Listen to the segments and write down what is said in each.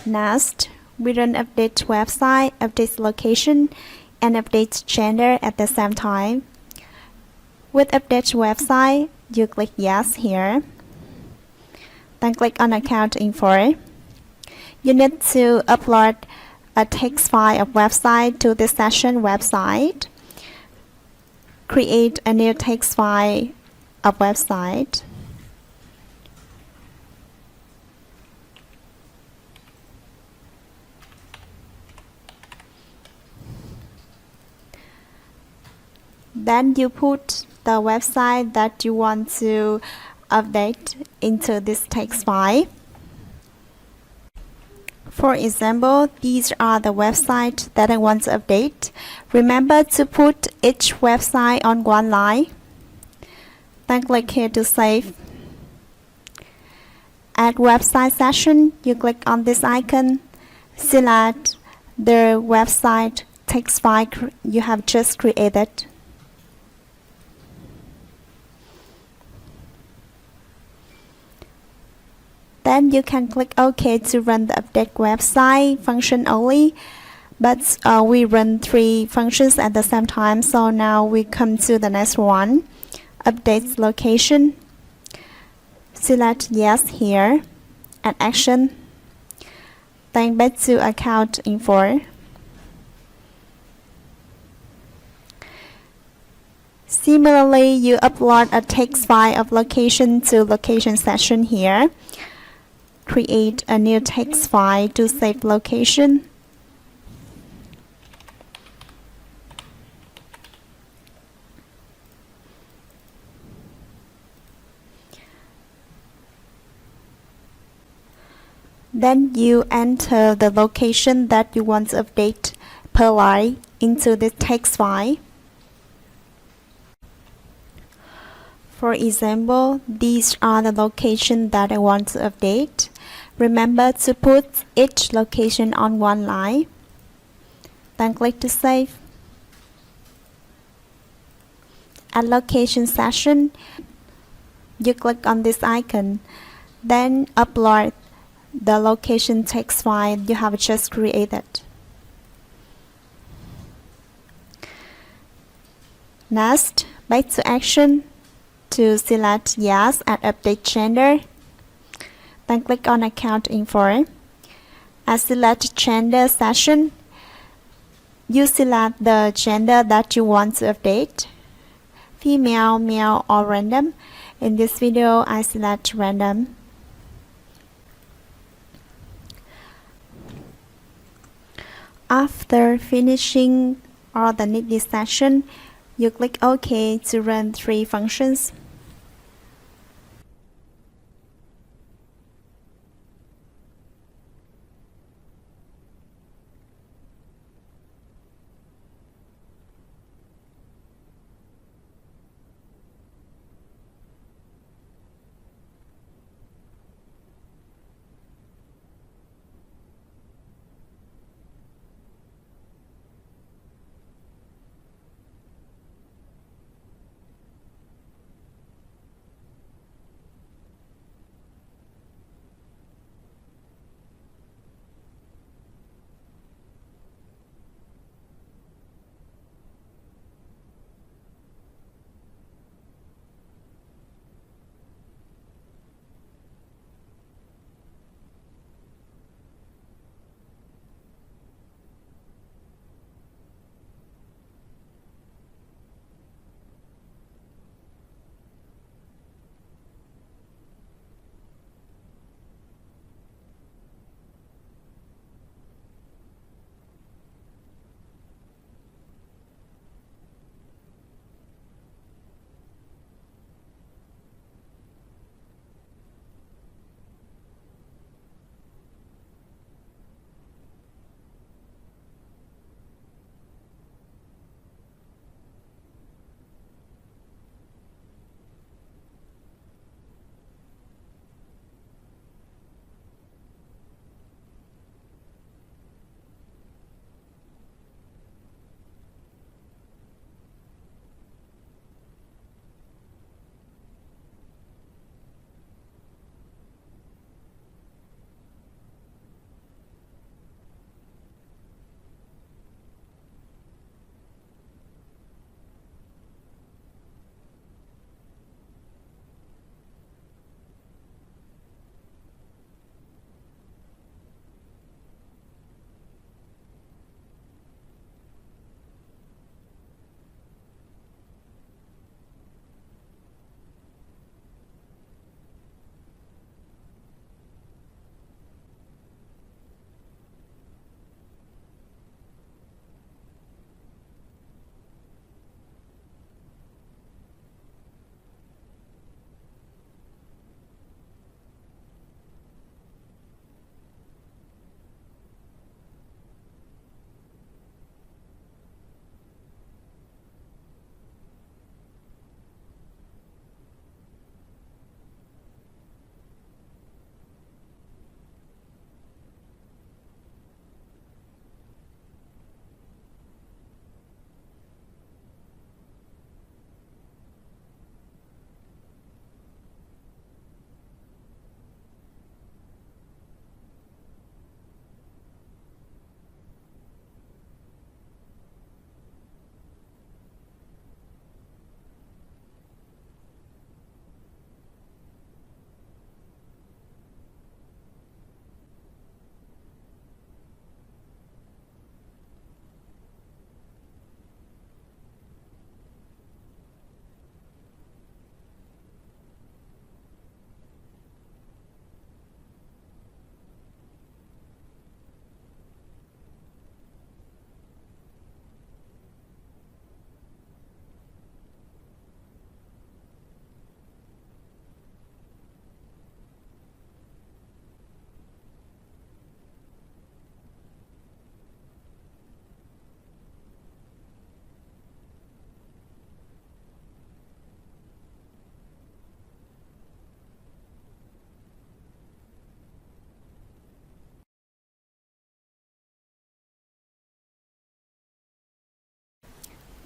Next, we run update website, update location, and update gender at the same time. With update website, you click yes here. Then click on account info. You need to upload a text file of website to this session website. Create a new text file of website. Then you put the website that you want to update into this text file. For example, these are the websites that I want to update. Remember to put each website on one line. Then click here to save. At website section, you click on this icon. Select the website text file you have just created. Then you can click OK to run the update website function only. But we run 3 functions at the same time, so now we come to the next one. Update location. Select yes here. Add action. Then back to account info. Similarly, you upload a text file of location to location section here. Create a new text file to save location. Then you enter the location that you want to update per line into the text file. For example, these are the locations that I want to update. Remember to put each location on one line. Then click to save. At location section, you click on this icon. Then upload the location text file you have just created. Next, back to action. To select yes and update gender. Then click on account info. At select gender section, you select the gender that you want to update. Female, male, or random. In this video, I select random. After finishing all the needed section, you click OK to run 3 functions.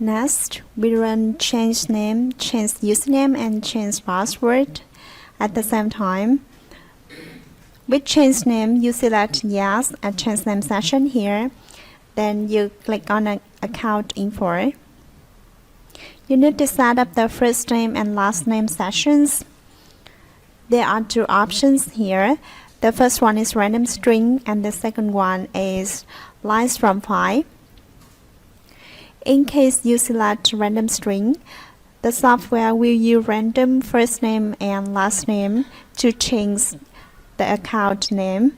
Next, we run change name, change username, and change password at the same time. With change name, you select yes at change name session here. Then you click on account info. You need to set up the first name and last name sessions. There are two options here. The first one is random string and the second one is lines from file. In case you select random string, the software will use random first name and last name to change the account name.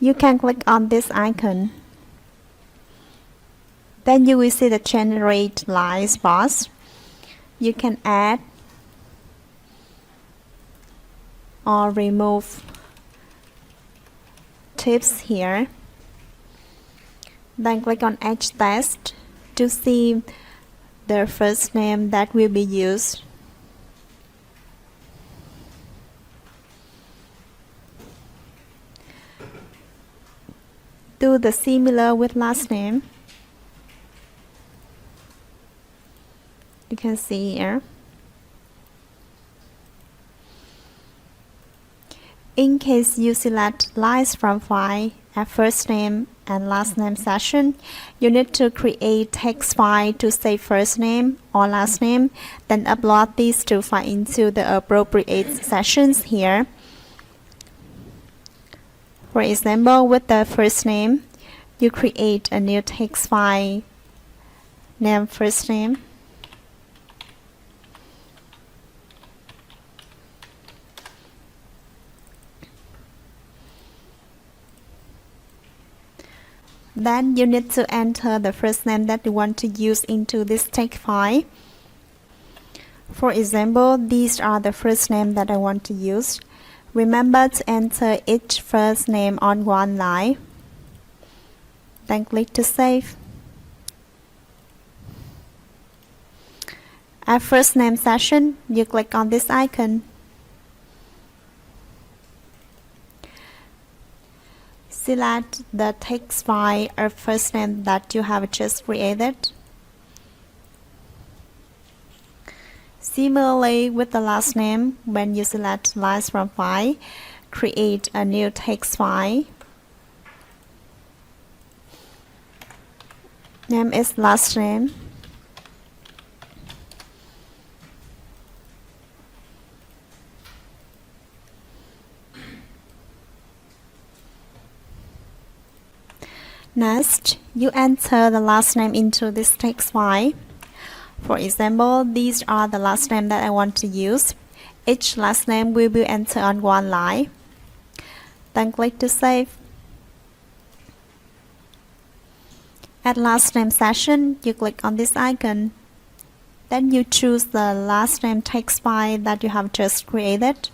You can click on this icon. Then you will see the generate lines box. You can add or remove tips here. Then click on Edge Test to see the first name that will be used. Do the similar with last name. You can see here. In case you select lines from file at first name and last name session, you need to create text file to save first name or last name, then upload these two files into the appropriate sessions here. For example, with the first name, you create a new text file named first name. Then you need to enter the first name that you want to use into this text file. For example, these are the first name that I want to use. Remember to enter each first name on one line. Then click to save. At first name session, you click on this icon. Select the text file or first name that you have just created. Similarly, with the last name, when you select lines from file, create a new text file. Name is last name. Next, you enter the last name into this text file. For example, these are the last name that I want to use. Each last name will be entered on one line. Then click to save. At last name session, you click on this icon. Then you choose the last name text file that you have just created.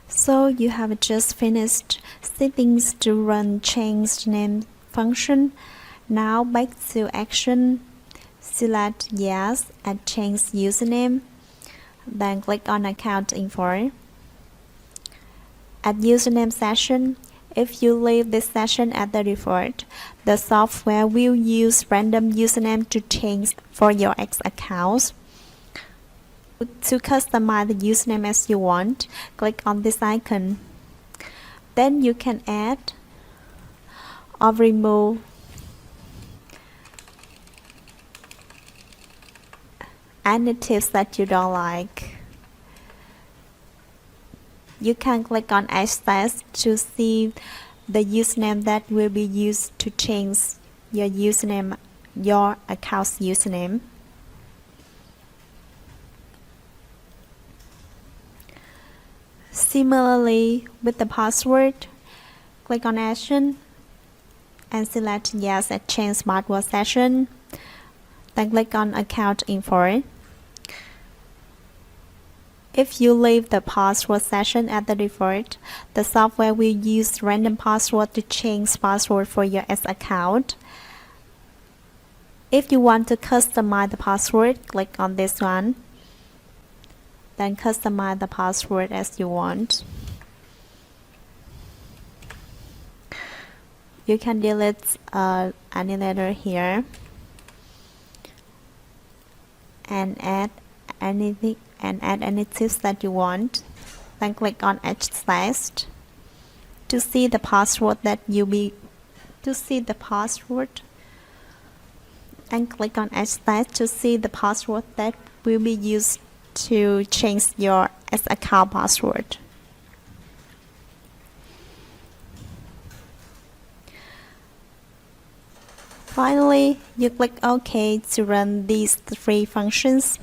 So you have just finished settings to run change name function. Now back to action. Select yes and change username. Then click on account info. At username session, if you leave this session at the default, the software will use random username to change for your X accounts. To customize the username as you want, click on this icon. Then you can add or remove any tips that you don't like. You can click on Access to see the username that will be used to change your username, your account's username. Similarly, with the password, click on Action and select Yes at Change Password Session. Then click on Account Info. If you leave the password session at the default, the software will use random password to change password for your X account. If you want to customize the password, click on this one. Then customize the password as you want. You can delete any letter here and add anything and add any text that you want. Then click on H/ to see the password and click on H/ to see the password that will be used to change your account password. Finally, you click OK to run these three functions.